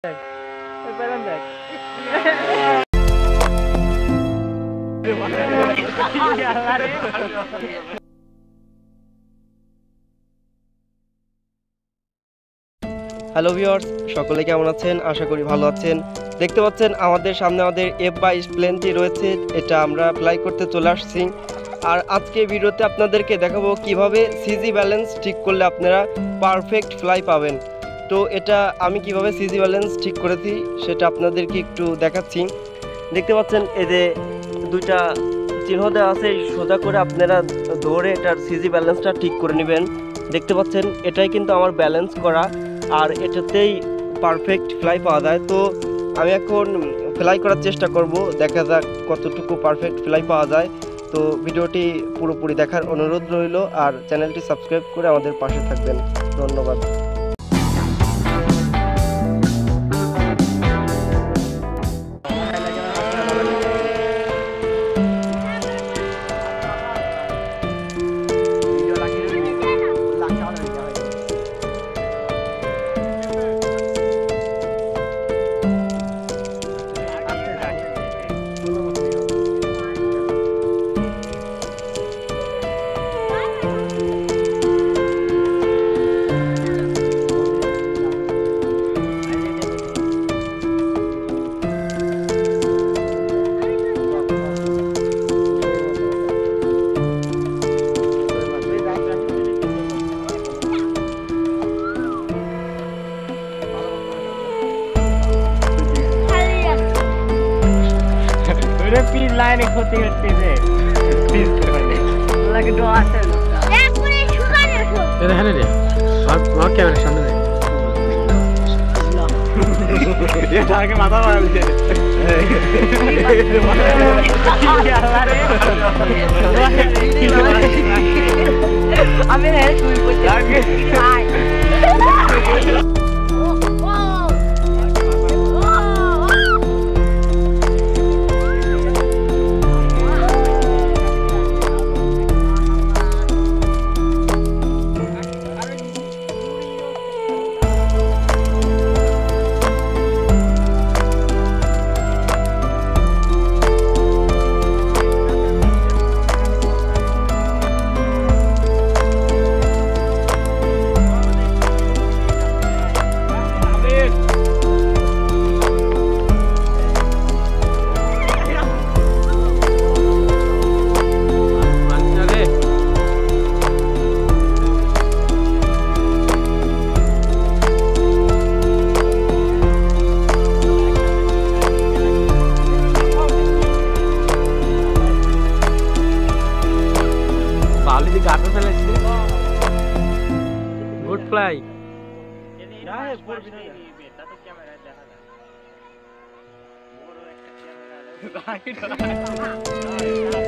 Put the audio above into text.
Hello viewers, সকলে কেমন আছেন? আশা করি ভালো আছেন। দেখতে পাচ্ছেন আমাদের সামনে আমাদের F22 প্লেনটি রয়েছে, এটা আমরা ফ্লাই করতে চলে আসছি। আর আজকে ভিডিওতে আপনাদেরকে দেখাবো কিভাবে সিজি ব্যালেন্স ঠিক করলে আপনারা পারফেক্ট ফ্লাই পাবেন। তো এটা আমি কিভাবে সিজি ব্যালেন্স ঠিক করেছি সেটা আপনাদেরকে একটু দেখাচ্ছি। দেখতে পাচ্ছেন এই যে দুইটা চিহ্ন দেওয়া আছে, সোজা করে আপনারা ধরে এটার সিজি ব্যালেন্সটা ঠিক করে নেবেন। দেখতে পাচ্ছেন এটাই কিন্তু আমার ব্যালেন্স করা, আর এটাতেই পারফেক্ট ফ্লাই পাওয়া যায়। তো আমি এখন ফ্লাই করার চেষ্টা করব, দেখা যাক কতটুকু পারফেক্ট ফ্লাই পাওয়া যায়। তো ভিডিওটি পুরোপুরি দেখার অনুরোধ রইল, আর চ্যানেলটি সাবস্ক্রাইব করে আমাদের পাশে থাকবেন। ধন্যবাদ। Repeat line ক্ষতি করতেছে প্লিজ করে লাগে তো আছে একবারে শুকানো সব এটা হ্যাঁ রে আর ক্যামেরার সামনে দে এটা আগে মাথা মারছে আমি হেল্প করতে আগে গুড ফ্লাই ক্যামেরা দেখা যায়